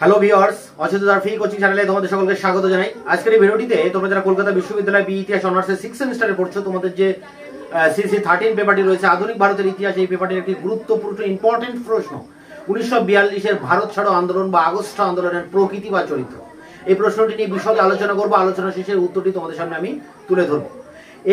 Hello viewers, অচিন্তদার free coaching চ্যানেলে তোমাদের সকলকে স্বাগত জানাই। আজকের এই ভিডিওটিতে তোমরা যারা কলকাতা বিশ্ববিদ্যালয় বি ইতিহাস অনার্সের 6 সেমিস্টারে পড়ছো, তোমাদের যে সিসি 13 পেপারটি রয়েছে আধুনিক ভারতের ইতিহাস, এই পেপারটির একটি গুরুত্বপূর্ণ ইম্পর্টেন্ট প্রশ্ন 1942-এর ভারত ছাড়ো আন্দোলন বা আগস্ট আন্দোলনের প্রকৃতি বা চরিত্র। এই প্রশ্নটি নিয়ে বিশদে আলোচনা করবো। আলোচনা শেষে উত্তরটি তোমাদের সামনে আমি তুলে ধরবো।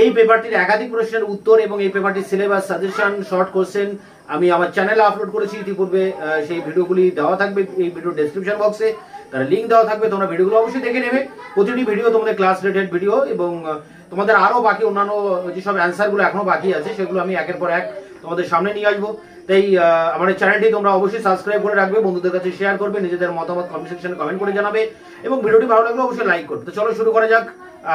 এই পেপারটির একাধিক প্রশ্নের উত্তর এবং এই পেপারটির সিলেবাস, সাজেশন, শর্ট কোশ্চেন আমি আমার চ্যানেলে আপলোড করেছি ইতিপূর্বে। সেই ভিডিওগুলি দেওয়া থাকবে এই ভিডিও ডেসক্রিপশন বক্সে, তার লিঙ্ক দেওয়া থাকবে। তোমরা ভিডিওগুলো অবশ্যই দেখে নেবে। প্রতিটি ভিডিও তোমাদের ক্লাস রিলেটেড ভিডিও এবং তোমাদের আরো বাকি অন্যান্য যেসব অ্যান্সারগুলো এখনো বাকি আছে সেগুলো আমি একের পর এক তোমাদের সামনে নিয়ে আসবো। তাই আমার চ্যানেলটি তোমরা অবশ্যই সাবস্ক্রাইব করে রাখবে, বন্ধুদের কাছে শেয়ার করবে, নিজেদের মতামত কমেন্ট সেকশনে কমেন্ট করে জানাবে এবং ভিডিওটি ভালো লাগলে অবশ্যই লাইক করবে। তো চলো শুরু করা যাক।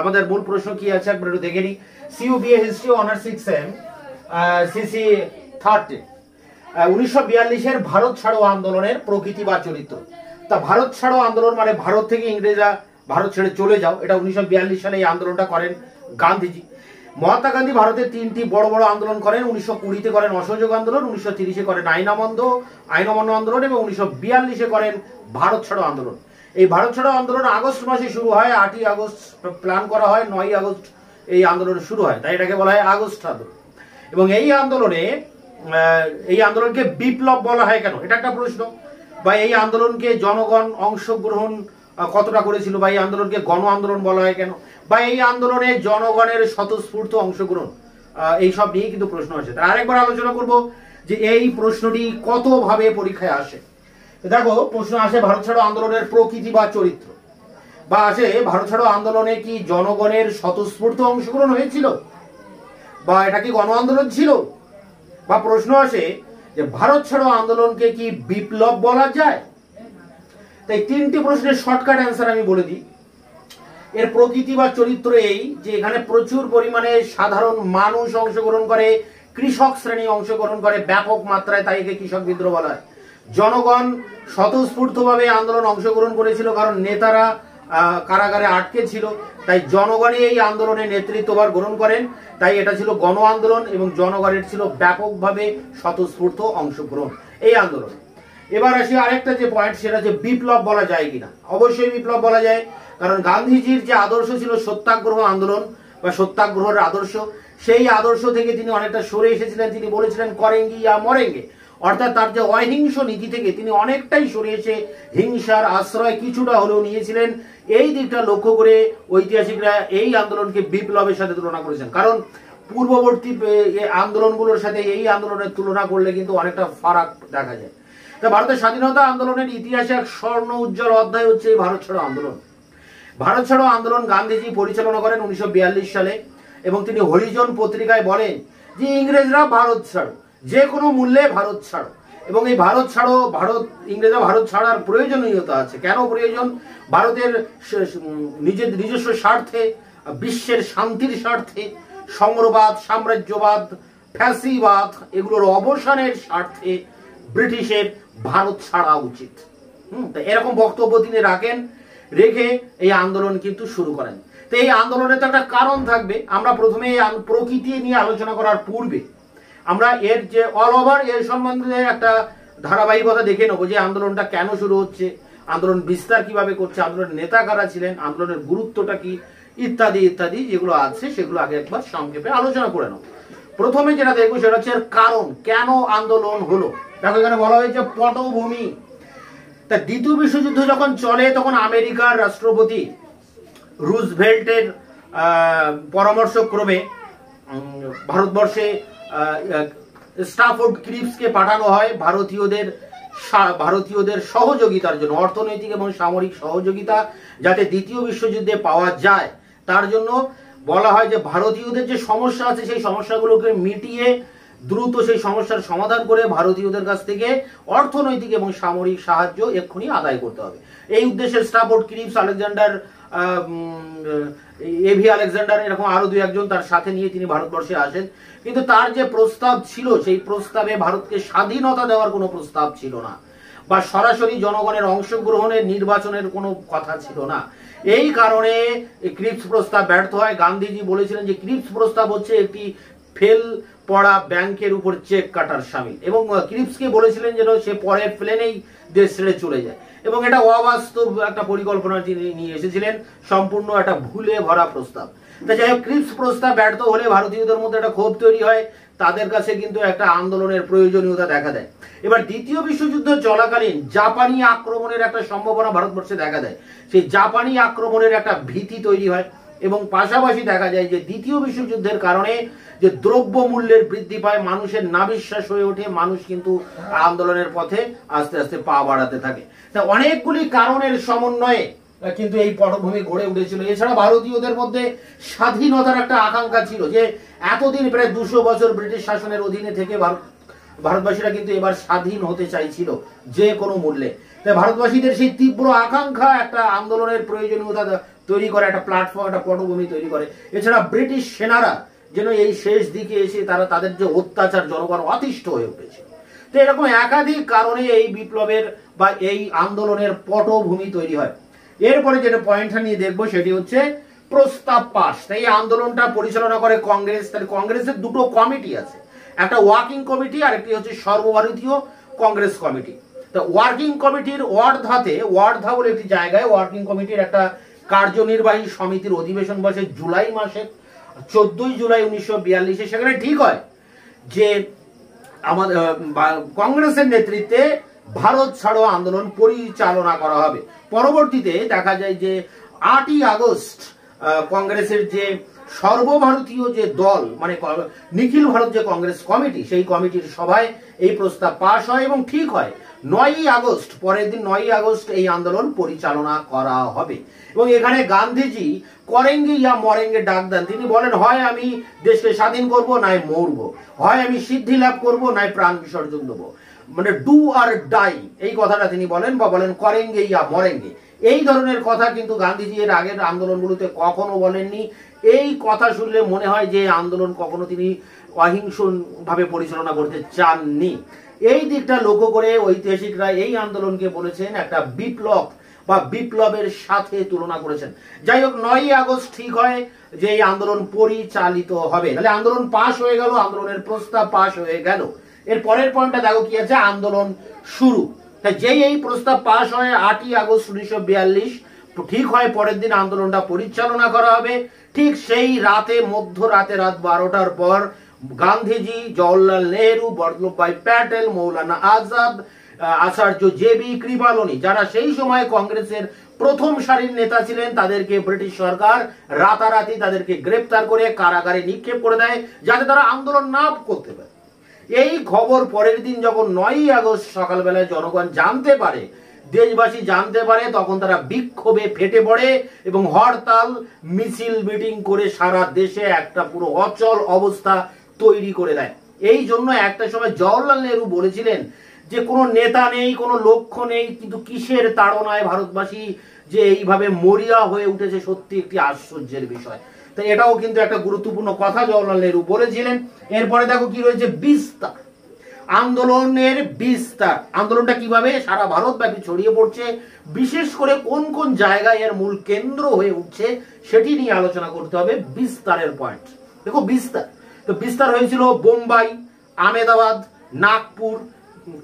আমাদের মূল প্রশ্ন কি আছে একবার একটু দেখে নিই। CUBA history honours 6 sem CC 13 1942-এর ভারত ছাড়ো আন্দোলনের প্রকৃতি বা চরিত্র। তা ভারত ছাড়ো আন্দোলন মানে ভারত থেকে ইংরেজরা ভারত ছেড়ে চলে যাও, এটা 1942 সালে এই আন্দোলনটা করেন গান্ধীজি। মহাত্মা গান্ধী ভারতের তিনটি বড় বড় আন্দোলন করেন। 1920-তে করেন অসহযোগ আন্দোলন, 1930-এ করেন আইন অমান্য আন্দোলন এবং 1942-এ করেন ভারত ছাড়ো আন্দোলন। এই ভারত ছাড়ো আন্দোলন আগস্ট মাসে শুরু হয়। 8ই আগস্ট প্ল্যান করা হয়, 9ই আগস্ট এই আন্দোলন শুরু হয়, তাই এটাকে বলা হয় আগস্ট আন্দোলন। এবং এই আন্দোলনকে বিপ্লব বলা হয় কেন, এটা একটা প্রশ্ন। বা এই আন্দোলনকে জনগণ অংশগ্রহণ কতটা করেছিল, বা এই আন্দোলনকে গণ আন্দোলন বলা হয় কেন, বা এই আন্দোলনে জনগণের স্বতঃস্ফূর্ত অংশগ্রহণ, এইসব নিয়ে কিন্তু প্রশ্ন আসে। তার আরেকবার আলোচনা করব যে এই প্রশ্নটি কতভাবে পরীক্ষায় আসে। দেখো, প্রশ্ন আসে ভারত ছাড়ো আন্দোলনের প্রকৃতি বা চরিত্র, বা আসে ভারত ছাড়ো আন্দোলনে কি জনগণের স্বতঃস্ফূর্ত অংশগ্রহণ হয়েছিল, বা এটা কি গণ আন্দোলন ছিল, বা প্রশ্ন আসে যে ভারত ছাড়ো আন্দোলনকে কি বিপ্লব বলা যায়। তাই তিনটি প্রশ্নের শর্টকাট অ্যান্সার আমি বলে দিই। এর প্রকৃতি বা চরিত্র এই যে এখানে প্রচুর পরিমাণে সাধারণ মানুষ অংশগ্রহণ করে, কৃষক শ্রেণী অংশগ্রহণ করে ব্যাপক মাত্রায়, তাই একে কৃষক বিদ্রোহ বলা হয়। জনগণ স্বতঃস্ফূর্তভাবে আন্দোলন অংশগ্রহণ করেছিল, কারণ নেতারা কারাগারে আটকে ছিল, তাই জনগণই এই আন্দোলনের নেতৃত্বভার গ্রহণ করেন, তাই এটা ছিল গণ আন্দোলন এবং জনগণের ছিল ব্যাপকভাবে স্বতঃস্ফূর্ত অংশগ্রহণ এই আন্দোলন। এবার আসি আরেকটা যে পয়েন্ট, সেটা যে বিপ্লব বলা যায় কিনা। অবশ্যই বিপ্লব বলা যায়, কারণ গান্ধীজির যে আদর্শ ছিল সত্যাগ্রহ আন্দোলন বা সত্যাগ্রহের আদর্শ, সেই আদর্শ থেকে তিনি অনেকটা সরে এসেছিলেন। তিনি বলেছিলেন করেঙ্গি ইয়া মরেঙ্গে, অর্থাৎ তার যে অহিংস নীতি থেকে তিনি অনেকটাই সরে এসে হিংসার আশ্রয় কিছুটা হলেও নিয়েছিলেন। এই দিকটা লক্ষ্য করে ঐতিহাসিকরা এই আন্দোলনকে বিপ্লবের সাথে তুলনা করেছেন, কারণ পূর্ববর্তী আন্দোলনগুলোর সাথে এই আন্দোলনের তুলনা করলে কিন্তু অনেকটা ফারাক দেখা যায়। তা ভারতের স্বাধীনতা আন্দোলনের ইতিহাসে এক স্বর্ণ উজ্জ্বল অধ্যায় হচ্ছে এই ভারত ছাড়ো আন্দোলন। ভারত ছাড়ো আন্দোলন গান্ধীজি পরিচালনা করেন 1942 সালে এবং তিনি হরিজন পত্রিকায় বলেন যে ইংরেজরা ভারত ছাড়ো, যে কোনো মূল্যে ভারত ছাড়ো। এবং এই ইংরেজরা ভারত ছাড়ার প্রয়োজনীয়তা আছে। কেন প্রয়োজন? ভারতের নিজস্ব স্বার্থে, বিশ্বের শান্তির স্বার্থে, সংঘবাদ, সাম্রাজ্যবাদ, ফ্যাসিবাদ এগুলোর অবসানের স্বার্থে ব্রিটিশের ভারত ছাড়া উচিত। এরকম বক্তব্য তিনি রেখে এই আন্দোলন কিন্তু শুরু করেন। তো এই আন্দোলনের তো একটা কারণ থাকবে। আমরা প্রথমে প্রকৃতি নিয়ে আলোচনা করার পূর্বে আমরা এর যে অল ওভার এর সম্বন্ধে একটা ধারাবাহিকতা দেখে নেবো, যে আন্দোলনটা কেন শুরু হচ্ছে, আন্দোলন বিস্তার কিভাবে করছে, আন্দোলনের নেতা কারা ছিলেন, আন্দোলনের গুরুত্বটা কি, ইত্যাদি ইত্যাদি যেগুলো আছে সেগুলো আগে একবার সংক্ষেপে আলোচনা করে নেব। প্রথমে যেটা দেখবো সেটা হচ্ছে কারণ, কেন আন্দোলন হলো। দেখো, এখানে বলা হয়েছে পটভূমি। তা দ্বিতীয় বিশ্বযুদ্ধ যখন চলে তখন আমেরিকার রাষ্ট্রপতি রুজভেল্টের পরামর্শক্রমে ভারতবর্ষে স্টাফোর্ড ক্রিপসকে পাঠানো হয় ভারতীয়দের সহযোগিতার জন্য, অর্থনৈতিক এবং সামরিক সহযোগিতা যাতে দ্বিতীয় বিশ্বযুদ্ধে পাওয়া যায়। তার জন্য বলা হয় যে ভারতীয়দের যে সমস্যা আছে সেই সমস্যাগুলোকে মিটিয়ে দ্রুত সেই সমস্যার সমাধান করে ভারতীয়দের কাছ থেকে অর্থনৈতিক এবং সামরিক সাহায্য এক্ষুনি আদায় করতে হবে। এই উদ্দেশ্যে Stafford Cripps, Alexander, A V Alexander, এরকম আরো দুই একজন তার সাথে নিয়ে তিনি ভারতবর্ষে আসেন। কিন্তু তার যে প্রস্তাব ছিল সেই প্রস্তাবে ভারতকে স্বাধীনতা দেওয়ার কোনো প্রস্তাব ছিল না, বা সরাসরি জনগণের অংশগ্রহণের নির্বাচনের কোনো কথা ছিল না। এই কারণে ক্রিপস প্রস্তাব ব্যর্থ হয়। গান্ধীজি বলেছিলেন যে ক্রিপস প্রস্তাব হচ্ছে একটি ফেল পড়া ব্যাংকের উপর চেক কাটার সামিল, এবং ক্রিপসকে বলেছিলেন যেন সে পরের প্লেনেই দেশ ছেড়ে চলে যায়, এবং এটা অবাস্তব একটা পরিকল্পনা তিনি নিয়ে এসেছিলেন, সম্পূর্ণ একটা ভুলে ভরা প্রস্তাব। তা যাই হোক, ক্রিপস প্রস্তাব ব্যর্থ হলে ভারতীয়দের মধ্যে একটা ক্ষোভ তৈরি হয়, তাদের কাছে কিন্তু একটা আন্দোলনের প্রয়োজনীয়তা দেখা দেয়। এবার দ্বিতীয় বিশ্বযুদ্ধ চলাকালীন জাপানি আক্রমণের একটা সম্ভাবনা ভারতবর্ষে দেখা দেয়, সেই জাপানি আক্রমণের একটা ভীতি তৈরি হয়, এবং পাশাপাশি দেখা যায় যে দ্বিতীয় বিশ্বযুদ্ধের কারণে যে দ্রব্য মূল্যের বৃদ্ধি পায়, মানুষের নাবিশ্বাস হয়ে ওঠে, মানুষ কিন্তু আন্দোলনের পথে আস্তে আস্তে পা বাড়াতে থাকে। তা অনেকগুলি কারণের সমন্বয়ে কিন্তু এই পটভূমি গড়ে উঠেছিল। এছাড়া ভারতীয়দের মধ্যে স্বাধীনতার একটা আকাঙ্ক্ষা ছিল, যে এতদিন প্রায় 200 বছর ব্রিটিশ শাসনের অধীনে থেকে ভারতবাসীরা কিন্তু এবার স্বাধীন হতে চাইছিল যে কোনো মূল্যে। তাই ভারতবাসীদের সেই তীব্র আকাঙ্ক্ষা একটা আন্দোলনের প্রয়োজনীয়তা তৈরি করে, একটা প্ল্যাটফর্ম, একটা পটভূমি তৈরি করে। এছাড়া ব্রিটিশ সেনারা যেন এই শেষ দিকে এসে তাদের যে অত্যাচার, জনগণ অতিষ্ঠ হয়ে উঠেছে। তো এরকম একাধিক কারণে এই বিপ্লবের বা এই আন্দোলনের পটভূমি তৈরি হয়। এরপরে যেটা পয়েন্টটা নিয়ে দেখবো সেটি হচ্ছে প্রস্তাব পাস। তাই এই আন্দোলনটা পরিচালনা করে কংগ্রেস। তাহলে কংগ্রেসের দুটো কমিটি আছে, একটা ওয়ার্কিং কমিটি আর একটি হচ্ছে সর্বভারতীয় কংগ্রেস কমিটি। তো ওয়ার্কিং কমিটির ওয়ার্ধা বলে একটি জায়গায় ওয়ার্কিং কমিটির একটা কার্যনির্বাহী সমিতির অধিবেশন বসে জুলাই মাসে, 14 জুলাই 1942। সেখানে ঠিক হয় যে আমাদের কংগ্রেসের নেতৃত্বে ভারত ছাড়ো আন্দোলন পরিচালনা করা হবে। পরবর্তীতে দেখা যায় যে 8ই আগস্ট কংগ্রেসের যে সর্বভারতীয় যে দল, মানে নিখিল ভারত যে কংগ্রেস কমিটি, সেই কমিটির সভায় এই প্রস্তাব পাশ হয়, এবং ঠিক হয় 9ই আগস্ট, পরের দিন 9ই আগস্ট এই আন্দোলন পরিচালনা করা হবে। এবং এখানে গান্ধীজি করেঙ্গে ইয়া মরেঙ্গে ডাক দেন। তিনি বলেন, হয় আমি দেশকে স্বাধীন করব, নাই মরব, হয় আমি সিদ্ধি লাভ করব, নাই প্রাণ বিসর্জন দেবো, মানে ডু আর ডাই, এই কথাটা তিনি বলেন, বা বলেন করেঙ্গে ইয়া মরেঙ্গে। এই ধরনের কথা কিন্তু গান্ধীজি এর আগের আন্দোলনগুলোতে কখনো বলেননি। এই কথা শুনলে মনে হয় যে আন্দোলন কখনো তিনি অহিংস ভাবে পরিচালনা করতে চাননি। এই দিকটা লক্ষ্য করে ঐতিহাসিকরা এই আন্দোলনকে বলেছেন একটা বিপ্লব বা বিপ্লবের সাথে তুলনা করেছেন। যাই হোক, 9ই আগস্ট ঠিক হয় যে এই আন্দোলন পরিচালিত হবে। তাহলে আন্দোলন পাশ হয়ে গেল, আন্দোলনের প্রস্তাব পাশ হয়ে গেল। এর পরের পয়েন্টটা দেখো কি আছে, আন্দোলন শুরু। যেই এই প্রস্তাব পাশ হয় 8ই আগস্ট 1942, ঠিক হয় পরের দিন আন্দোলনটা পরিচালনা করা হবে। ঠিক সেই রাতে, মধ্যরাতে, রাত 12টার পর গান্ধীজি, জওহরলাল নেহরু, বল্লভভাই প্যাটেল, মৌলানা আজাদ, আচার্য জেবি কৃপালনি, যারা সেই সময় কংগ্রেসের প্রথম সারির নেতা ছিলেন, তাদেরকে ব্রিটিশ সরকার রাতারাতি তাদেরকে গ্রেপ্তার করে কারাগারে নিক্ষেপ করে দেয়, যাতে তারা আন্দোলন না করতে পারে। এই খবর পরের দিন যখন 9ই আগস্ট সকালবেলায় জনগণ জানতে পারে, দেশবাসী জানতে পারে, তখন তারা বিক্ষোভে ফেটে পড়ে এবং হরতাল, মিছিল, মিটিং করে সারা দেশে একটা পুরো অচল অবস্থা তৈরি করে দেয়। এই জন্য একটা সময় জওহরলাল নেহরু বলেছিলেন যে কোনো নেতা নেই, কোনো লক্ষ্য নেই, কিন্তু কিসের তাড়নায় ভারতবাসী যে এইভাবে মরিয়া হয়ে উঠেছে, সত্যি একটি আশ্চর্যের বিষয়। তো এটাও কিন্তু একটা গুরুত্বপূর্ণ কথা জওহরলাল নেহরু বলেছিলেন। এরপরে দেখো কি রয়েছে, বিস্তার, আন্দোলনের বিস্তার। আন্দোলনটা কিভাবে সারা ভারতব্যাপী ছড়িয়ে পড়ছে, বিশেষ করে কোন কোন জায়গায় এর মূল কেন্দ্র হয়ে উঠছে, সেটি নিয়ে আলোচনা করতে হবে। বিস্তারের পয়েন্ট দেখো, বিস্তার। তো বিস্তার হয়েছিল বোম্বাই, আহমেদাবাদ, নাগপুর,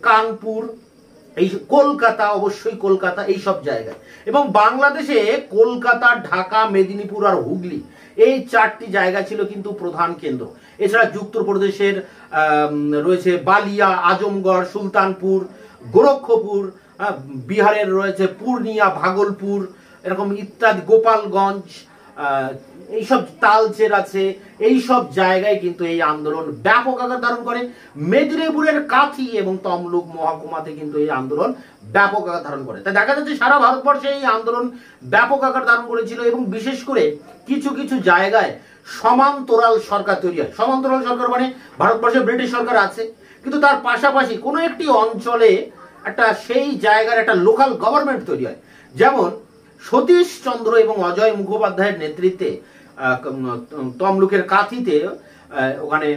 কানপুর, এই কলকাতা, অবশ্যই কলকাতা, এই সব জায়গায়। এবং বাংলাদেশে কলকাতা, ঢাকা, মেদিনীপুর আর হুগলি, এই 4টি জায়গা ছিল কিন্তু প্রধান কেন্দ্র। এছাড়া যুক্তপ্রদেশের রয়েছে বালিয়া, আজমগড়, সুলতানপুর, গোরক্ষপুর, বিহারের রয়েছে পূর্ণিয়া, ভাগলপুর, এরকম ইত্যাদি, গোপালগঞ্জ, এইসব তালচের আছে। এই সব জায়গায় কিন্তু এই আন্দোলন ব্যাপক আকার ধারণ করে। মেদিনীপুরের কাথি এবং তমলুক মহকুমাতে কিন্তু এই আন্দোলন ব্যাপক আকার ধারণ করে। তাই দেখা যাচ্ছে সারা ভারতবর্ষে এই আন্দোলন ব্যাপক আকার ধারণ করেছিল, এবং বিশেষ করে কিছু কিছু জায়গায় সমান্তরাল সরকার তৈরি হয়। সমান্তরাল সরকার মানে ভারতবর্ষে ব্রিটিশ সরকার আছে, কিন্তু তার পাশাপাশি কোনো একটি অঞ্চলে একটা সেই জায়গার একটা লোকাল গভর্নমেন্ট তৈরি হয়। যেমন সতীশ চন্দ্র এবং অজয় মুখোপাধ্যায়ের নেতৃত্বে তমলুকের কাথিতে ওখানে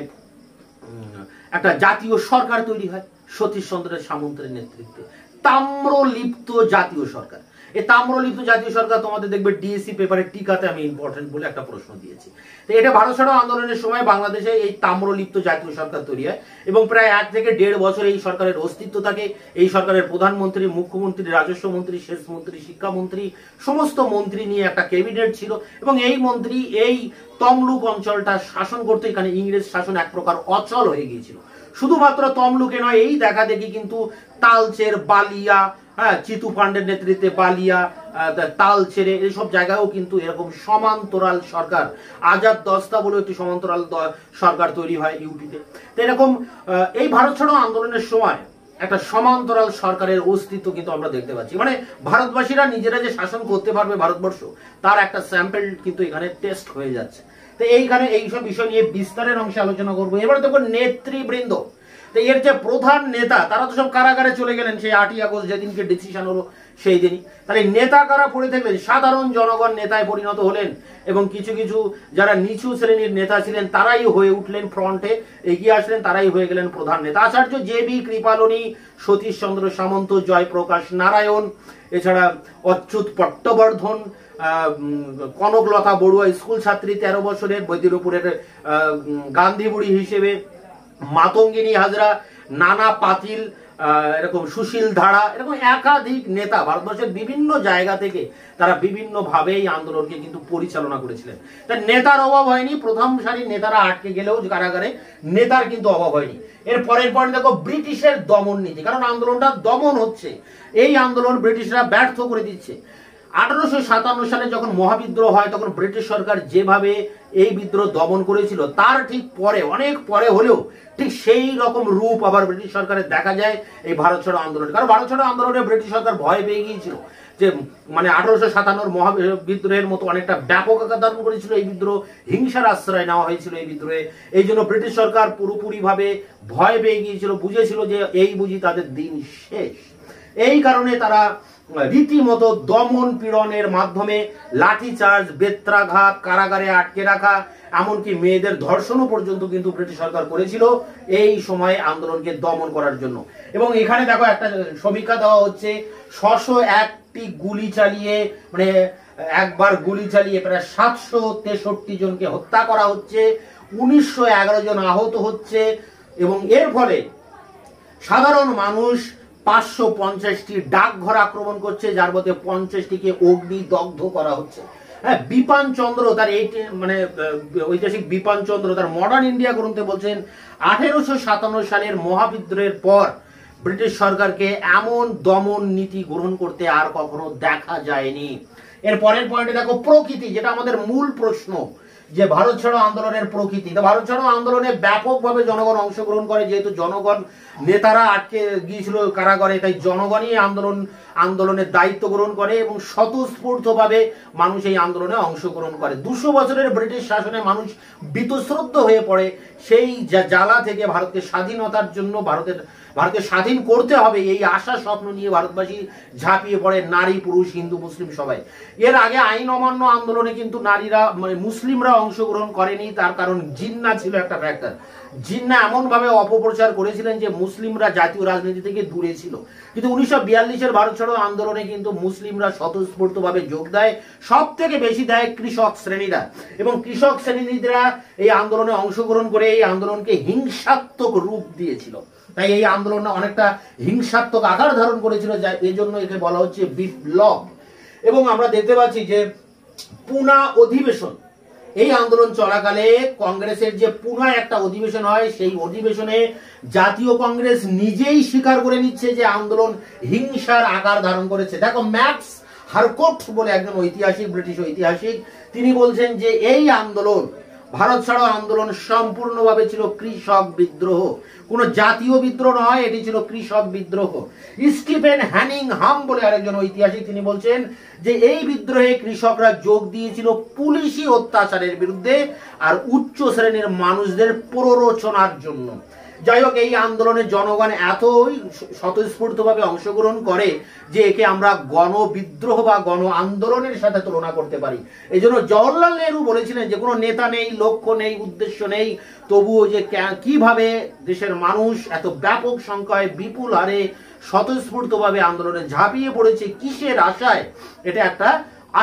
একটা জাতীয় সরকার তৈরি হয় সতীশ চন্দ্রের সামন্তের নেতৃত্বে, তাম্রলিপ্ত জাতীয় সরকার। এই তাম্রলিপ্ত জাতীয় সরকার তোমাদের দেখবে ডিএসসি পেপারে টিকাতে আমি ইম্পর্টেন্ট বলে একটা প্রশ্ন দিয়েছি। তো এটা ভারত ছাড়ো আন্দোলনের সময় বাংলাদেশে এই তাম্রলিপ্ত জাতীয় সরকার তৈরি হয় এবং প্রায় 1 থেকে 1.5 বছর এই সরকারের অস্তিত্ব থাকে। এই সরকারের প্রধানমন্ত্রী, মুখ্যমন্ত্রী, রাজস্ব মন্ত্রী, সেচ মন্ত্রী, শিক্ষামন্ত্রী, সমস্ত মন্ত্রী নিয়ে একটা ক্যাবিনেট ছিল এবং এই মন্ত্রী এই তমলুক অঞ্চলটা শাসন করতে, এখানে ইংরেজ শাসন এক প্রকার অচল হয়ে গিয়েছিল। শুধুমাত্র তমলুকে নয়, এই দেখা দেখি কিন্তু তালচের, বালিয়া, চিতু পান্ডের নেতৃত্বে বালিয়া, তালচেরে এইসব জায়গায়ও কিন্তু এরকম সমান্তরাল সরকার, আজাদ দস্তা বলে একটি সমান্তরাল সরকার তৈরি হয় ইউপিতে। তো এরকম এই ভারত ছাড়ো আন্দোলনের সময় একটা সমান্তরাল সরকারের অস্তিত্ব কিন্তু আমরা দেখতে পাচ্ছি। মানে ভারতবাসীরা নিজেরা যে শাসন করতে পারবে ভারতবর্ষ, তার একটা স্যাম্পল কিন্তু এখানে টেস্ট হয়ে যাচ্ছে। তো এইখানে এইসব বিষয় নিয়ে বিস্তারের অংশে আলোচনা করবো। এবার দেখো নেতৃবৃন্দ, তো এর যে প্রধান নেতা তারা তো সব কারাগারে চলে গেলেন সেই 8ই আগস্ট যেদিনকে ডিসিশন হলো সেই দিনই। তাহলে নেতা কারা পড়ে থাকলেন? সাধারণ জনগণ নেতায় পরিণত হলেন এবং কিছু কিছু যারা নিচু শ্রেণীর নেতা ছিলেন তারাই হয়ে উঠলেন, ফ্রন্টে এগিয়ে আসলেন, তারাই হয়ে গেলেন প্রধান নেতা। আচার্য জে.বি. কৃপালনী, সতীশ চন্দ্র সামন্ত, জয়প্রকাশ নারায়ণ, এছাড়া অচ্যুত পট্টবর্ধন, কনকলতা বড়ুয়া স্কুল ছাত্রী 13 বছরের বৈদ্যপুরের গান্ধী বুড়ি হিসেবে, মাতঙ্গিনী হাজরা, নানা পাতিল, এরকম সুশীল ধারা, এরকম একাধিক নেতা ভারতবর্ষের বিভিন্ন জায়গা থেকে তারা বিভিন্ন ভাবে এই আন্দোলনকে কিন্তু পরিচালনা করেছিলেন। তাই নেতার অভাব হয়নি, প্রথম সারির নেতারা আটকে গেলেও কারাগারে নেতার কিন্তু অভাব হয়নি। এর পরের পয়েন্ট দেখো ব্রিটিশের দমন নীতি, কারণ আন্দোলনটা দমন হচ্ছে, এই আন্দোলন ব্রিটিশরা ব্যর্থ করে দিচ্ছে। 1857 সালে যখন মহাবিদ্রোহ হয় তখন ব্রিটিশ সরকার যেভাবে এই বিদ্রোহ দমন করেছিল তার ঠিক পরে, অনেক পরে হলেও ঠিক সেই রকম রূপ আবার ব্রিটিশ সরকারের দেখা যায় এই ভারত ছাড়ো আন্দোলন। কারণ ভারত ছাড়ো আন্দোলনে ব্রিটিশ সরকার ভয় পেয়ে গিয়েছিল যে মানে 1857 মহাবিদ্রোহের মতো অনেকটা ব্যাপক আকার ধারণ করেছিল এই বিদ্রোহ, হিংসার আশ্রয় নেওয়া হয়েছিল এই বিদ্রোহে। এই জন্য ব্রিটিশ সরকার পুরোপুরি ভাবে ভয় পেয়ে গিয়েছিল, বুঝেছিল যে এই বুঝি তাদের দিন শেষ। এই কারণে তারা রীতিমতো দমন পীড়নের মাধ্যমে লাঠিচার্জ, বেত্রাঘাত, কারাগারে আটকে রাখা, এমনকি মেয়েদের ধর্ষণও পর্যন্ত কিন্তু ব্রিটিশ সরকার করেছিল এই সময় আন্দোলনকে দমন করার জন্য। এবং এখানে দেখো একটা সমীক্ষা দেওয়া হচ্ছে, 601টি গুলি চালিয়ে, মানে একবার গুলি চালিয়ে প্রায় 763 জনকে হত্যা করা হচ্ছে, 1911 জন আহত হচ্ছে এবং এর ফলে সাধারণ মানুষ 550টি ডাকঘর আক্রমণ করছে, যার মধ্যে 50টিকে অগ্নিদগ্ধ করা হচ্ছে। হ্যাঁ, বিপান চন্দ্র তার মানে ঐতিহাসিক বিপান চন্দ্র তার মডার্ন ইন্ডিয়া গ্রন্থে বলছেন 1857 সালের মহাবিদ্রোহের পর ব্রিটিশ সরকারকে এমন দমন নীতি গ্রহণ করতে আর কখনো দেখা যায়নি। এর পরের পয়েন্টে দেখো প্রকৃতি, যেটা আমাদের মূল প্রশ্ন যে ভারত ছাড়ো আন্দোলনের প্রকৃতি। তো ভারত ছাড়ো আন্দোলনে ব্যাপকভাবে জনগণ অংশগ্রহণ করে, যেহেতু জনগণ নেতারা আটকে গিয়েছিল কারাগারে, তাই জনগণই আন্দোলনের দায়িত্ব গ্রহণ করে এবং স্বতঃস্ফূর্তভাবে মানুষ এই আন্দোলনে অংশগ্রহণ করে। 200 বছরের ব্রিটিশ শাসনে মানুষ বীতশ্রদ্ধ হয়ে পড়ে। সেই জ্বালা থেকে ভারতকে স্বাধীনতার জন্য, ভারতকে স্বাধীন করতে হবে এই আশা স্বপ্ন নিয়ে ভারতবাসী ঝাঁপিয়ে পড়ে, নারী, পুরুষ, হিন্দু, মুসলিম সবাই। এর আগে আইন অমান্য আন্দোলনে কিন্তু নারীরা, মানে মুসলিমরা অংশগ্রহণ করেনি, তার কারণ জিন্না ছিল একটা ফ্যাক্টর। জিন্না এমন ভাবে অপপ্রচার করেছিলেন যে মুসলিমরা জাতীয় রাজনীতি থেকে দূরে ছিল। কিন্তু 1942-এর ভারত ছাড়ো আন্দোলনে কিন্তু মুসলিমরা স্বতঃস্ফূর্তভাবে যোগ দেয়, সব থেকে বেশি দেয় কৃষক শ্রেণীরা, এবং কৃষক শ্রেণীরা এই আন্দোলনে অংশগ্রহণ করে এই আন্দোলনকে হিংসাত্মক রূপ দিয়েছিল। তাই এই আন্দোলন অনেকটা হিংসাত্মক আকার ধারণ করেছিল, যা এই জন্য একে বলা হচ্ছে বিপ্লব। এবং আমরা দেখতে পাচ্ছি যে পুনা অধিবেশন, এই আন্দোলন চলাকালে কংগ্রেসের যে পুনা একটা অধিবেশন হয়, সেই অধিবেশনে জাতীয় কংগ্রেস নিজেই স্বীকার করে নিচ্ছে যে আন্দোলন হিংসার আকার ধারণ করেছে। দেখো ম্যাক্স হারকোট বলে একজন ঐতিহাসিক, ব্রিটিশ ঐতিহাসিক, তিনি বলছেন যে এই আন্দোলন, ভারত ছাড়ো আন্দোলন সম্পূর্ণভাবে ছিল কৃষক বিদ্রোহ, কোন জাতীয় বিদ্রোহ নয়, এটি ছিল কৃষক বিদ্রোহ। স্টিফেন হ্যানিংহাম বলে আরেকজন ঐতিহাসিক, তিনি বলছেন যে এই বিদ্রোহে কৃষকরা যোগ দিয়েছিল পুলিশি অত্যাচারের বিরুদ্ধে আর উচ্চ শ্রেণীর মানুষদের প্ররোচনার জন্য। যাই হোক, এই আন্দোলনে জনগণ এতই স্বতঃস্ফূর্তভাবে অংশগ্রহণ করে যে একে আমরা গণবিদ্রোহ বা গণ আন্দোলনের সাথে তুলনা করতে পারি। এই জন্য জওহরলাল নেহরু বলেছিলেন যে কোনো নেতা নেই, লক্ষ্য নেই, উদ্দেশ্য নেই, তবুও যে কিভাবে দেশের মানুষ এত ব্যাপক সংখ্যায় বিপুল হারে স্বতঃস্ফূর্তভাবে আন্দোলনে ঝাঁপিয়ে পড়েছে কিসের আশায়, এটা একটা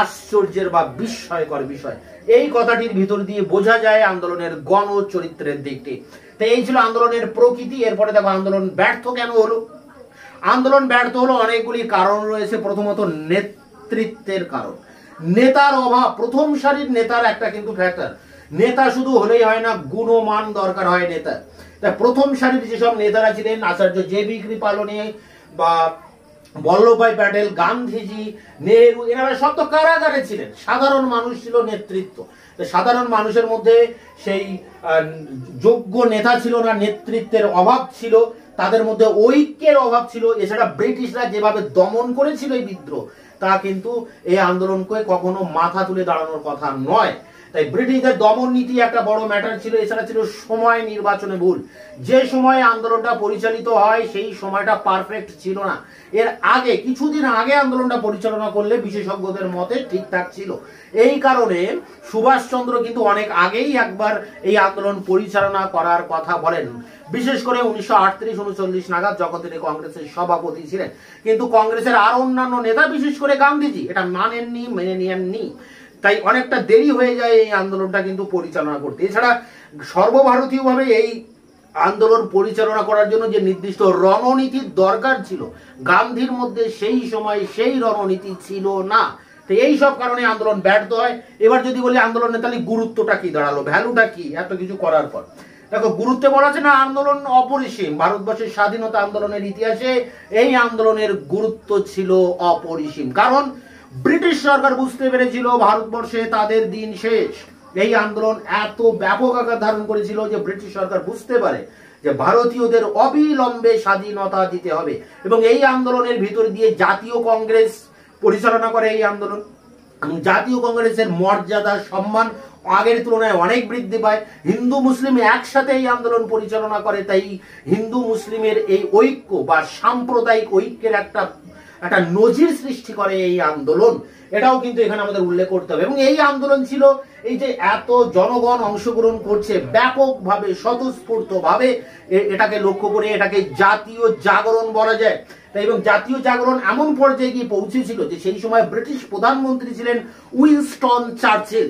আশ্চর্যের বা বিস্ময়কর বিষয়। এই কথাটির ভিতর দিয়ে বোঝা যায় আন্দোলনের গণ চরিত্রের দিকটি। তো এই ছিল আন্দোলনের প্রকৃতি। এরপরে দেখো আন্দোলন ব্যর্থ কেন হলো। আন্দোলন ব্যর্থ হলো অনেকগুলি কারণ রয়েছে। প্রথমত নেতৃত্বের কারণ, নেতার অভাব। প্রথম সারির নেতার একটা কিন্তু ফ্যাক্টর, নেতা শুধু হলেই হয় না, গুণমান দরকার হয় নেতা। তাই প্রথম সারির যেসব নেতারা ছিলেন, আচার্য জে.বি. কৃপালনী বা বল্লভভাই প্যাটেল, গান্ধীজি, নেহরু, এনারা সব তো কারাগারে ছিলেন। সাধারণ মানুষ ছিল নেতৃত্ব। সাধারণ মানুষের মধ্যে সেই যোগ্য নেতা ছিল না, নেতৃত্বের অভাব ছিল, তাদের মধ্যে ঐক্যের অভাব ছিল। এছাড়া ব্রিটিশরা যেভাবে দমন করেছিল এই বিদ্রোহ, তা কিন্তু এই আন্দোলনকে কখনো মাথা তুলে দাঁড়ানোর কথা নয়। তাই ব্রিটিশদের দমন নীতি একটা বড় ম্যাটার ছিল। এছাড়া ছিল সময় নির্বাচনে ভুল। যে সময়ে আন্দোলনটা পরিচালিত হয় সেই সময়টা পারফেক্ট ছিল না। এর আগে কিছুদিন আগে আন্দোলনটা পরিচালনা করলে বিশেষজ্ঞদের মতে ঠিকঠাক ছিল। এই কারণে সুভাষচন্দ্র কিন্তু অনেক আগেই একবার এই আন্দোলন পরিচালনা করার কথা বলেন, বিশেষ করে 1938-39 নাগাদ, যখন তিনি কংগ্রেসের সভাপতি ছিলেন। কিন্তু কংগ্রেসের আর অন্যান্য নেতা, বিশেষ করে গান্ধীজি, এটা মানেননি, মেনে নিয়েননি। তাই অনেকটা দেরি হয়ে যায় এই আন্দোলনটা কিন্তু পরিচালনা করতে। এছাড়া সর্বভারতীয়ভাবে এই আন্দোলন পরিচালনা করার জন্য যে নির্দিষ্ট রণনীতির দরকার ছিল, গান্ধীর মধ্যে সেই সময় সেই রণনীতি ছিল না। তো এই সব কারণে আন্দোলন ব্যর্থ হয়। এবার যদি বলি আন্দোলনের তাহলে গুরুত্বটা কি দাঁড়ালো, ভ্যালুটা কি এত কিছু করার পর? দেখো, গুরুত্বে বলা আছে না, আন্দোলন অপরিসীম। ভারতবর্ষের স্বাধীনতা আন্দোলনের ইতিহাসে এই আন্দোলনের গুরুত্ব ছিল অপরিসীম। কারণ ব্রিটিশ সরকার বুঝতে পেরেছিল ভারতবর্ষে তাদের দিন শেষ। এই আন্দোলন এত ব্যাপক আকার ধারণ করেছিল যে ব্রিটিশ সরকার বুঝতে পারে যে ভারতীয়দের অবিলম্বে স্বাধীনতা দিতে হবে। এবং এই আন্দোলনের ভিতর দিয়ে জাতীয় কংগ্রেস পরিচালনা করে এই আন্দোলন। জাতীয় কংগ্রেসের মর্যাদা, সম্মান আগের তুলনায় অনেক বৃদ্ধি পায়। হিন্দু মুসলিম একসাথে এই আন্দোলন পরিচালনা করে। তাই হিন্দু মুসলিমের এই ঐক্য বা সাম্প্রদায়িক ঐক্যের একটা নজির সৃষ্টি করে এই আন্দোলন। এটাও কিন্তু এখানে আমাদের উল্লেখ করতে হবে। এবং এই আন্দোলন ছিল, এই যে এত জনগণ অংশগ্রহণ করছে ব্যাপকভাবে, স্বতঃস্ফূর্তভাবে, এটাকে লক্ষ্য করে এটাকে জাতীয় জাগরণ বলা যায়। তাই এবং জাতীয় জাগরণ এমন পর্যায়ে গিয়ে পৌঁছেছিল যে সেই সময় ব্রিটিশ প্রধানমন্ত্রী ছিলেন উইনস্টন চার্চিল।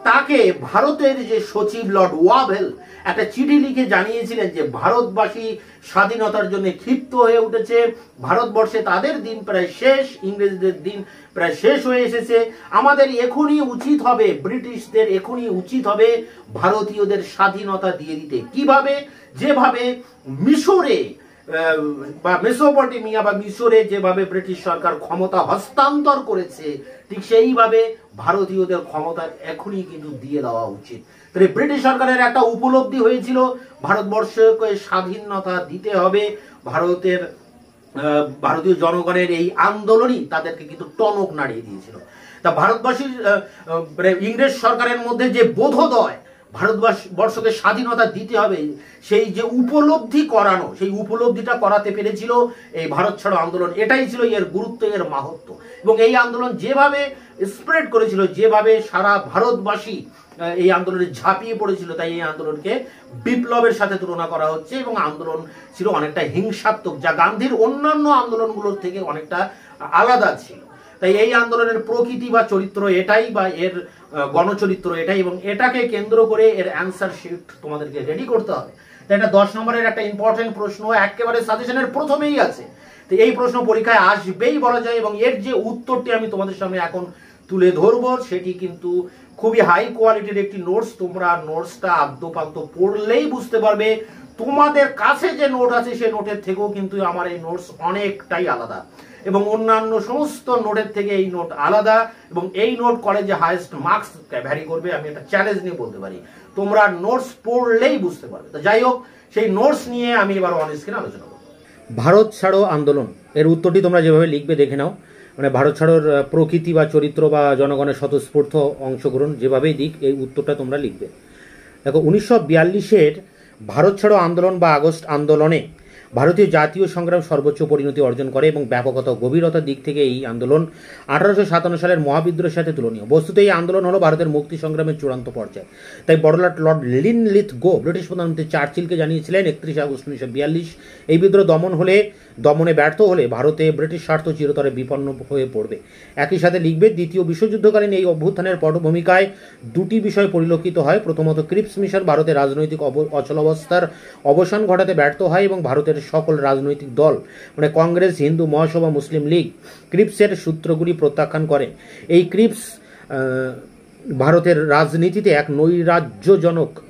তাকে ভারতের যে সচিব লর্ড ওয়াভেল একটা চিঠি লিখে জানিয়েছিলেন যে ভারতবাসী স্বাধীনতার জন্য ক্ষিপ্ত হয়ে উঠেছে, ভারতবর্ষে তাদের দিন প্রায় শেষ, ইংরেজদের দিন প্রায় শেষ হয়ে এসেছে। আমাদের এখনই উচিত হবে, ব্রিটিশদের এখনই উচিত হবে ভারতীয়দের স্বাধীনতা দিয়ে দিতে। কিভাবে? যেভাবে মিশরে বা মেসোপটেমিয়া বা মিশরে যেভাবে ব্রিটিশ সরকার ক্ষমতা হস্তান্তর করেছে, ঠিক সেইভাবে ভারতীয়দের ক্ষমতা এখনই কিন্তু দিয়ে দেওয়া উচিত। তাহলে ব্রিটিশ সরকারের একটা উপলব্ধি হয়েছিল ভারতবর্ষকে স্বাধীনতা দিতে হবে। ভারতীয় জনগণের এই আন্দোলনই তাদেরকে কিন্তু টনক নাড়িয়ে দিয়েছিল। তা ভারতবাসীর ইংরেজ সরকারের মধ্যে যে বোধোদয় ভারতবর্ষকে স্বাধীনতা দিতে হবে, সেই যে উপলব্ধি করানো, সেই উপলব্ধিটা করাতে পেরেছিল এই ভারত ছাড়ো আন্দোলন। এটাই ছিল এর গুরুত্ব, এর মাহাত্ম্য। এবং এই আন্দোলন যেভাবে স্প্রেড করেছিল, যেভাবে সারা ভারতবাসী এই আন্দোলনে ঝাঁপিয়ে পড়েছিল, তাই এই আন্দোলনকে বিপ্লবের সাথে তুলনা করা হচ্ছে। এবং আন্দোলন ছিল অনেকটা হিংসাত্মক, যা গান্ধীর অন্যান্য আন্দোলনগুলোর থেকে অনেকটা আলাদা ছিল। তাই এই আন্দোলনের প্রকৃতি বা চরিত্র এটাই, বা এর গণচরিত্র এটাই, এবং এটাকে কেন্দ্র করে এর অ্যান্সার শিট তোমাদেরকে রেডি করতে হবে। তাই এটা 10 নম্বরের একটা ইম্পর্টেন্ট প্রশ্ন, একেবারে সাজেশনের প্রথমেই আছে। তো এই প্রশ্ন পরীক্ষায় আসবেই বলা যায়। এবং এর যে উত্তরটি আমি তোমাদের সামনে এখন তুলে ধরবো, সেটি কিন্তু খুবই হাই কোয়ালিটির একটি নোটস। তোমরা নোটসটা আদ্যপান্ত পড়লেই বুঝতে পারবে তোমাদের কাছে যে নোট আছে সেই নোটের থেকেও কিন্তু আমার এই নোটস অনেকটাই আলাদা, এবং অন্যান্য সমস্ত নোটের থেকে এই নোট আলাদা। এবং এই নোট কলেজে হাইয়েস্ট মার্কস ভ্যারি করবে, আমি একটা চ্যালেঞ্জ নিয়ে বলতে পারি। তোমরা নোটস পড়লেই বুঝতে পারবে। তো যাই হোক, সেই নোটস নিয়ে আমি এবার অন স্ক্রিনে আলোচনা করব। ভারত ছাড়ো আন্দোলন এর উত্তরটি তোমরা যেভাবে লিখবে দেখে নাও। মানে ভারত ছাড়োর প্রকৃতি বা চরিত্র বা জনগণের স্বতঃস্ফূর্ত অংশগ্রহণ যেভাবেই দিক, এই উত্তরটা তোমরা লিখবে। দেখো, 1942-এর ভারত ছাড়ো আন্দোলন বা আগস্ট আন্দোলনে ভারতীয় জাতীয় সংগ্রাম সর্বোচ্চ পরিণতি অর্জন করে এবং ব্যাপকতা ও গভীরতার দিক থেকে এই আন্দোলন 1857 সালের মহাবিদ্রোহের সাথে তুলনীয়। বস্তুত এই আন্দোলন হলো ভারতের মুক্তি সংগ্রামের চূড়ান্ত পর্যায়। তাই বড়লাট লর্ড লিনলিথগো ব্রিটিশ প্রধানমন্ত্রী চার্চিলকে জানিয়েছিলেন 31 আগস্ট 1942 এই বিদ্রোহ দমনে ব্যর্থ হলে ভারতে ব্রিটিশ স্বার্থ চিরতরে বিপন্ন হয়ে পড়বে। একই সাথে লিখবে, দ্বিতীয় বিশ্বযুদ্ধকালীন এই অভ্যুত্থানের পটভূমিকায় দুটি বিষয় পরিলক্ষিত হয়। প্রথমত, ক্রিপস মিশন ভারতের রাজনৈতিক অচলাবস্থার অবসান ঘটাতে ব্যর্থ হয় এবং ভারতের সকল রাজনৈতিক দল মানে কংগ্রেস, হিন্দু মহাসভা, মুসলিম লীগ ক্রিপসের সূত্রগুলি প্রত্যাখ্যান করে। এই ক্রিপস ভারতের রাজনীতিতে এক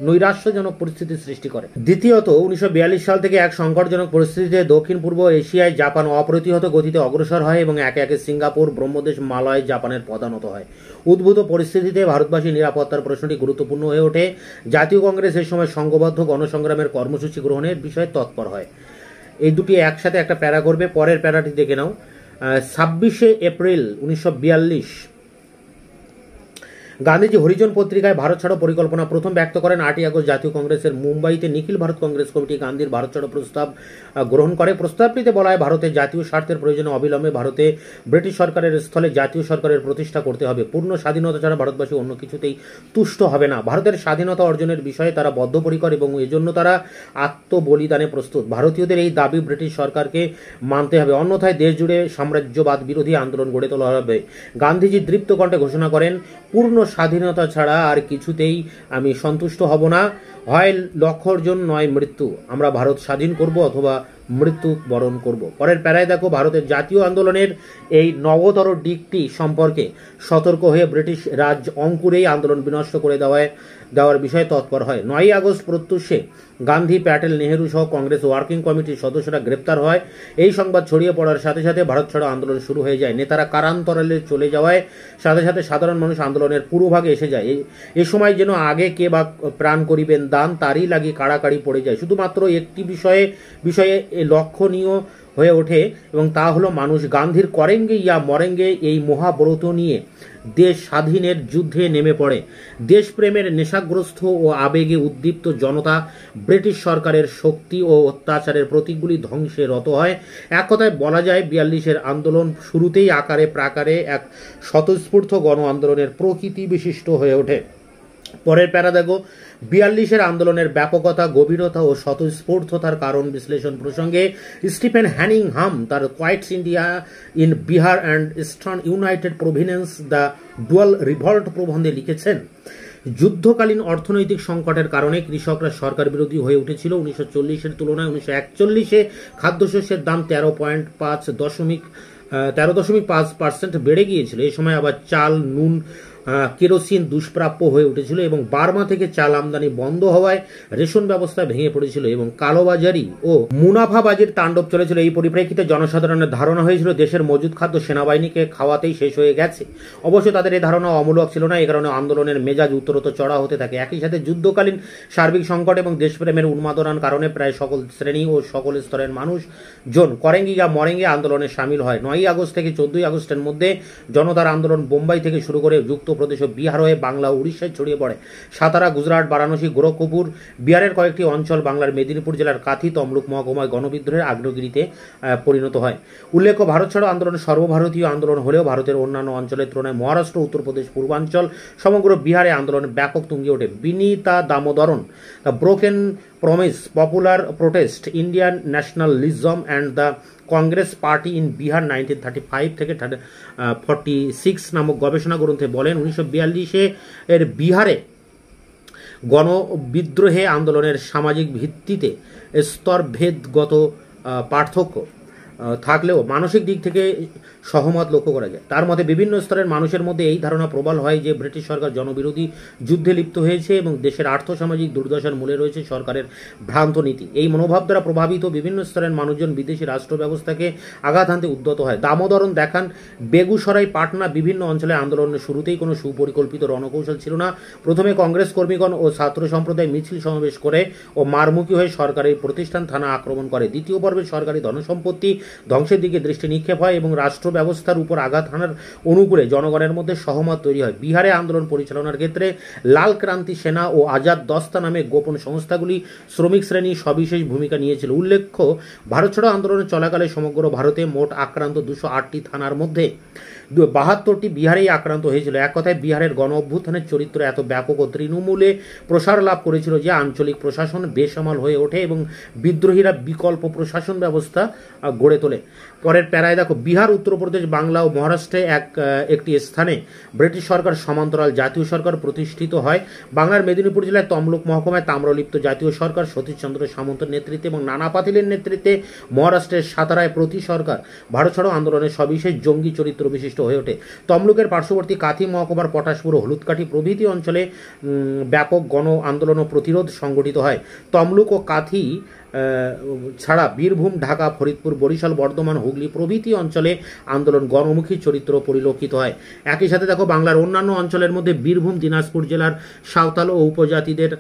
নৈরাশ্যজনক পরিস্থিতির সৃষ্টি করে। দ্বিতীয়ত, 1942 সাল থেকে এক সংকটজনক পরিস্থিতিতে দক্ষিণ পূর্ব এশিয়ায় জাপান অপ্রতিহত গতিতে অগ্রসর হয় এবং একে একে সিঙ্গাপুর, ব্রহ্মদেশ, মালয় জাপানের প্রধানত হয়। উদ্ভূত পরিস্থিতিতে ভারতবাসীর নিরাপত্তার প্রশ্নটি গুরুত্বপূর্ণ হয়ে ওঠে। জাতীয় কংগ্রেস এই সময় সংঘবদ্ধ গণসংগ্রামের কর্মসূচি গ্রহণের বিষয়ে তৎপর হয়। এই দুটি একসাথে একটা প্যারা করবে। পরের প্যারাটি দেখে নাও। 26 এপ্রিল 1942 গান্ধীজি হরিজন পত্রিকায় ভারত ছাড়ো পরিকল্পনা প্রথম ব্যক্ত করেন। 8 আগস্ট জাতীয় কংগ্রেসের মুম্বাইতে নিখিল ভারত কংগ্রেস কমিটি গান্ধীর ভারত ছাড়ো প্রস্তাব গ্রহণ করে। প্রস্তাবটিতে বলা হয়, ভারতের জাতীয় স্বার্থের প্রয়োজনে অবিলম্বে ভারতে ব্রিটিশ সরকারের স্থলে জাতীয় সরকারের প্রতিষ্ঠা করতে হবে। পূর্ণ স্বাধীনতা ছাড়া ভারতবাসী অন্য কিছুতেই তুষ্ট হবে না। ভারতের স্বাধীনতা অর্জনের বিষয়ে তারা বদ্ধপরিকর এবং এজন্য তারা আত্মবলিদানে প্রস্তুত। ভারতীয়দের এই দাবি ব্রিটিশ সরকারকে মানতে হবে, অন্যথায় দেশ জুড়ে সাম্রাজ্যবাদ বিরোধী আন্দোলন গড়ে তোলা হবে। গান্ধীজি দৃপ্ত কণ্ঠে ঘোষণা করেন, পূর্ণ স্বাধীনতা ছাড়া আর কিছুতেই আমি সন্তুষ্ট হব না। হয় লক্ষ্য অর্জন, নয় মৃত্যু। আমরা ভারত স্বাধীন করব অথবা মৃত্যু বরণ করব। পরের প্যারায় দেখো, ভারতের জাতীয় আন্দোলনের এই নবতর দিকটি সম্পর্কে সতর্ক হয়ে ব্রিটিশ রাজ অঙ্কুরেই আন্দোলন বিনষ্ট করে দেওয়ার বিষয়ে তৎপর হয়। 9 আগস্ট প্রত্যুষে গান্ধী, প্যাটেল, নেহেরু সহ কংগ্রেস ওয়ার্কিং কমিটির সদস্যরা গ্রেপ্তার হয়। এই সংবাদ ছড়িয়ে পড়ার সাথে সাথে ভারত ছাড়ো আন্দোলন শুরু হয়ে যায়। নেতারা কারান্তরালে চলে যাওয়ায় সাথে সাথে সাধারণ মানুষ আন্দোলনের পুরোভাগে এসে যায়। এ সময় যেন আগে কে বা প্রাণ করিবেন দান তারই লাগি কাড়াকাড়ি পড়ে যায়। শুধুমাত্র একটি বিষয়ে লক্ষণীয় হয়ে ওঠে এবং তা হলো মানুষ গান্ধীর করেঙ্গে ইয়া মরেঙ্গে এই মহাব্রত নিয়ে দেশ স্বাধীনের যুদ্ধে নেমে পড়ে। দেশপ্রেমের নেশাগ্রস্ত ও আবেগে উদ্দীপ্ত জনতা ব্রিটিশ সরকারের শক্তি ও অত্যাচারের প্রতীকগুলি ধ্বংসে রত হয়। এক কথায় বলা যায়, 42-এর আন্দোলন শুরুতেই আকারে প্রাকারে এক স্বতঃস্ফূর্ত গণ আন্দোলনের প্রকৃতি বিশিষ্ট হয়ে ওঠে। পরের প্যারা দেখো, 42-এর আন্দোলনের ব্যাপকতা, গভীরতা ও স্বতঃস্ফূর্ততার কারণ বিশ্লেষণ প্রসঙ্গে স্টিফেন হ্যানিংহাম তার quits India in Bihar and Eastern United Province the dual revolt প্রবন্ধে লিখেছেন, যুদ্ধকালীন অর্থনৈতিক সংকটের কারণে কৃষকরা সরকার বিরোধী হয়ে উঠেছিল। 1940-এর তুলনায় 1941-এ খাদ্যশস্যের দাম 13.5% বেড়ে গিয়েছিল। এই সময় আবার চাল, নুন, কেরোসিন দুষ্প্রাপ্য হয়ে উঠেছিল এবং বার্মা থেকে চাল আমদানি বন্ধ হওয়ায় রেশন ব্যবস্থা ভেঙে পড়েছিল এবং কালোবাজারি ও মুনাফাবাজির তাণ্ডব চলেছিল। এই পরিপ্রেক্ষিতে জনসাধারণের ধারণা হয়েছিল দেশের মজুদ খাদ্য সেনাবাহিনীকে খাওয়াতেই শেষ হয়ে গেছে। অবশ্য তাদের এই ধারণা অমূলক ছিল না। এই কারণে আন্দোলনের মেজাজ উত্তরোত্তর চড়া হতে থাকে। একই সাথে যুদ্ধকালীন সার্বিক সংকট এবং দেশপ্রেমের উন্মাদনার কারণে প্রায় সকল শ্রেণী ও সকল স্তরের মানুষজন করেঙ্গি বা মরেঙ্গে আন্দোলনে সামিল হয়। 9 আগস্ট থেকে 14 আগস্টের মধ্যে জনতার আন্দোলন বোম্বাই থেকে শুরু করে যুক্ত প্রদেশ ও বিহার হয়ে বাংলা ও উড়িষ্যায় ছড়িয়ে পড়ে। সাতারা, গুজরাট, বারাণসী, গোরখপুর, বিহারের কয়েকটি অঞ্চল, বাংলার মেদিনীপুর জেলার কাথি, তমলুক মহকুমায় গণবিদ্রোহের আগ্নেয়গিরিতে পরিণত হয়। উল্লেখ্য, ভারত ছাড়ো আন্দোলন সর্বভারতীয় আন্দোলন হলেও ভারতের অন্যান্য অঞ্চলের তুলনায় মহারাষ্ট্র, উত্তরপ্রদেশ, পূর্বাঞ্চল, সমগ্র বিহারে আন্দোলন ব্যাপক তুঙ্গে ওঠে। Vinita Damodaran, the broken promise, popular protest, Indian nationalism and the Congress party in Bihar 1935 থেকে 46 নামক গবেষণা গ্রন্থে বলেন, 1942-এর বিহারে গণবিদ্রোহে আন্দোলনের সামাজিক ভিত্তিতে স্তরভেদগত পার্থক্য থাকলেও মানসিক দিক থেকে সহমত লক্ষ্য করা যায়। তার মতে বিভিন্ন স্তরের মানুষের মধ্যে এই ধারণা প্রবল হয় যে ব্রিটিশ সরকার জনবিরোধী যুদ্ধে লিপ্ত হয়েছে এবং দেশের আর্থসামাজিক দুর্দশার মূলে রয়েছে সরকারের ভ্রান্ত নীতি। এই মনোভাব দ্বারা প্রভাবিত বিভিন্ন স্তরের মানুষজন বিদেশি রাষ্ট্র ব্যবস্থাকে আঘাত হানতে উদ্যত হয়। দামোদরন দেখান, বেগুসরাই, পাটনা বিভিন্ন অঞ্চলে আন্দোলনের শুরুতেই কোনো সুপরিকল্পিত রণকৌশল ছিল না। প্রথমে কংগ্রেস কর্মীগণ ও ছাত্র সম্প্রদায় মিছিল সমাবেশ করে ও মারমুখী হয়ে সরকারি প্রতিষ্ঠান, থানা আক্রমণ করে। দ্বিতীয় পর্বে সরকারি ধনসম্পত্তি ধ্বংসের দিকে দৃষ্টি নিক্ষেপ হয় এবং রাষ্ট্র ব্যবস্থার উপর আঘাত হানার অনুকূলে জনগণের মধ্যে সহমত তৈরি হয়। বিহারে আন্দোলন পরিচালনার ক্ষেত্রে লাল ক্রান্তি সেনা ও আজাদ দস্তা নামে গোপন সংস্থাগুলি শ্রমিক শ্রেণী সবিশেষ ভূমিকা নিয়েছিল। উল্লেখ্য, ভারত ছাড়ো আন্দোলন চলাকালে সমগ্র ভারতে মোট আক্রান্ত 208টি থানার মধ্যে 72টি বিহারেই আক্রান্ত হয়েছিল। এক কথায় বিহারের গণ অভ্যুত্থানের চরিত্র এত ব্যাপক ও তৃণমূলে প্রসার লাভ করেছিল যে আঞ্চলিক প্রশাসন বেসামাল হয়ে ওঠে এবং বিদ্রোহীরা বিকল্প প্রশাসন ব্যবস্থা গড়ে তোলে। পরের প্যারায় দেখো, বিহার, উত্তরপ্রদেশ, বাংলা ও মহারাষ্ট্রে একটি স্থানে ব্রিটিশ সরকার সমান্তরাল জাতীয় সরকার প্রতিষ্ঠিত হয়। বাংলার মেদিনীপুর জেলায় তমলুক মহকুমায় তাম্রলিপ্ত জাতীয় সরকার সতীশচন্দ্র সামন্তের নেতৃত্বে এবং নানা পাতিলের নেতৃত্বে মহারাষ্ট্রের সাতারায় প্রতি সরকার ভারত ছাড়ো আন্দোলনের সবিশেষ জঙ্গি চরিত্র বিশিষ্ট হয়ে ওঠে। তমলুকের পার্শ্ববর্তী কাথি মহকুমার পটাশপুর ও হলুদকাঠি প্রভৃতি অঞ্চলে ব্যাপক গণ আন্দোলন ও প্রতিরোধ সংগঠিত হয়। তমলুক ও কাথি ছাড়া বীরভূম, ঢাকা, ফরিদপুর, বরিশাল, বর্ধমান, হুগলি প্রভৃতি অঞ্চলে আন্দোলন গণমুখী চরিত্র পরিলক্ষিত হয়। একই সাথে দেখো, বাংলার অন্যান্য অঞ্চলের মধ্যে বীরভূম, দিনাজপুর জেলার সাঁওতাল ও উপজাতিদের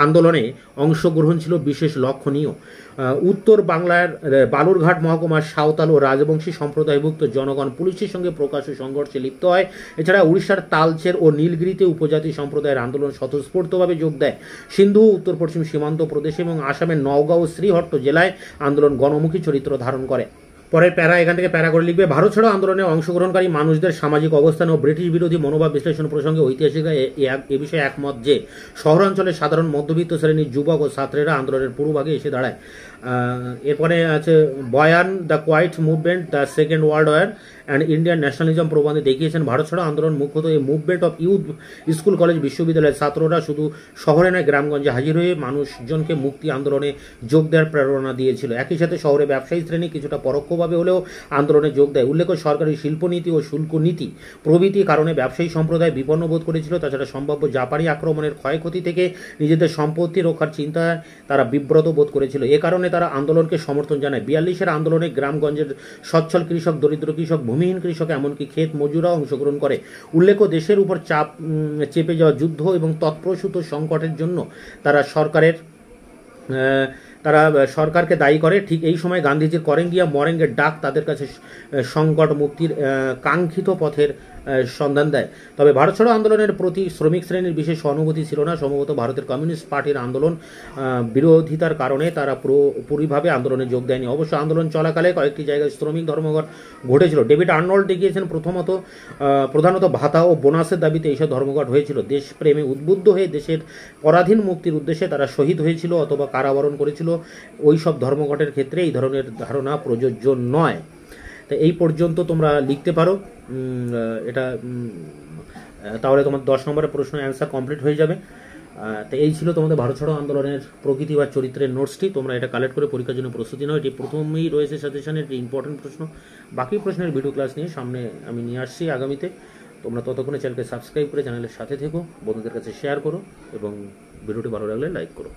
আন্দোলনে অংশগ্রহণ ছিল বিশেষ লক্ষণীয়। উত্তর বাংলার বালুরঘাট মহকুমার সাঁওতাল ও রাজবংশী সম্প্রদায়ভুক্ত জনগণ পুলিশের সঙ্গে প্রকাশ্য সংঘর্ষে লিপ্ত হয়। এছাড়া উড়িষ্যার তালচের ও নীলগিরিতে উপজাতি সম্প্রদায়ের আন্দোলন স্বতঃস্ফূর্তভাবে যোগ দেয়। সিন্ধু, উত্তর পশ্চিম সীমান্ত প্রদেশ এবং আসামের নওগাঁ ও শ্রীহট্ট জেলায় আন্দোলন গণমুখী চরিত্র ধারণ করে। পরের প্যারা, এখান থেকে প্যারা করে লিখবে, ভারত ছাড়ো আন্দোলনে অংশগ্রহণকারী মানুষদের সামাজিক অবস্থান ও ব্রিটিশ বিরোধী মনোভাব বিশ্লেষণ প্রসঙ্গে ঐতিহাসিকরা এ বিষয়ে একমত যে শহরাঞ্চলের সাধারণ মধ্যবিত্ত শ্রেণীর যুবক ও ছাত্রেরা আন্দোলনের পূর্বভাগে এসে দাঁড়ায়। এরপরে আছে বয়ান, the quiet movement, the second world war and Indian nationalism প্রবন্ধে দেখিয়েছেন ভারত ছাড়ো আন্দোলন মুখ্যত এই movement of youth, school, college, বিশ্ববিদ্যালয়ের ছাত্ররা শুধু শহরে নয় গ্রামগঞ্জে হাজির হয়ে মানুষজনকে মুক্তি আন্দোলনে যোগ দেওয়ার প্রেরণা দিয়েছিল। একই সাথে শহরে ব্যবসায়ী শ্রেণী কিছুটা পরোক্ষভাবে হলেও আন্দোলনে যোগ দেয়। উল্লেখ্য, সরকারি শিল্পনীতি ও শুল্ক নীতি প্রভৃতি কারণে ব্যবসায়ী সম্প্রদায় বিপন্ন বোধ করেছিল। তাছাড়া সম্ভাব্য জাপানি আক্রমণের ক্ষয়ক্ষতি থেকে নিজেদের সম্পত্তি রক্ষার চিন্তায় তারা বিব্রত বোধ করেছিল। এ কারণে তারা আন্দোলনকে সমর্থন জানায়। 42-এর আন্দোলনে গ্রামগঞ্জের সচ্ছল কৃষক, দরিদ্র কৃষক, ভূমিহীন কৃষক, এমনকি ক্ষেত মজুরাও অংশগ্রহণ করে। উল্লেখ্য, দেশের উপর চেপে যাওয়া যুদ্ধ এবং তৎপ্রসূত সংকটের জন্য তারা সরকারকে দায়ী করে। ঠিক এই সময় গান্ধীজির করেঙ্গিয়া মরেঙ্গের ডাক তাদের কাছে সংকট মুক্তির কাঙ্ক্ষিত পথের সন্ধান দেয়। তবে ভারত ছাড়ো আন্দোলনের প্রতি শ্রমিক শ্রেণীর বিশেষ সহানুভূতি ছিল না। সম্ভবত ভারতের কমিউনিস্ট পার্টির আন্দোলন বিরোধিতার কারণে তারা পুরোপুরিভাবে আন্দোলনে যোগ দেয়নি। অবশ্য আন্দোলন চলাকালে কয়েকটি জায়গায় শ্রমিক ধর্মঘট ঘটেছিল। ডেভিড আর্নল্ড দেখিয়েছেন প্রধানত ভাতা ও বোনাসের দাবিতে এইসব ধর্মঘট হয়েছিল। দেশপ্রেমে উদ্বুদ্ধ হয়ে দেশের পরাধীন মুক্তির উদ্দেশ্যে তারা শহীদ হয়েছিল অথবা কারাবরণ করেছিল। ওই সব ধর্মঘটের ক্ষেত্রে এই ধরনের ধারণা প্রযোজ্য নয়। তো এই পর্যন্ত তোমরা লিখতে পারো। এটা তাহলে তোমার 10 নম্বরের প্রশ্ন অ্যান্সার কমপ্লিট হয়ে যাবে। তো এই ছিল তোমাদের ভারত ছাড়ো আন্দোলনের প্রকৃতি বা চরিত্রের নোটসটি। তোমরা এটা কালেক্ট করে পরীক্ষার জন্য প্রস্তুতি নাও। এটি প্রথমেই রয়েছে সাজেশনের, এটি ইম্পর্টেন্ট প্রশ্ন। বাকি প্রশ্নের ভিডিও ক্লাস নিয়ে সামনে আমি নিয়ে আসছি আগামীতে। তোমরা ততক্ষণে চ্যানেলকে সাবস্ক্রাইব করে চ্যানেলের সাথে থেকো, বন্ধুদের কাছে শেয়ার করো এবং ভিডিওটি ভালো লাগলে লাইক করো।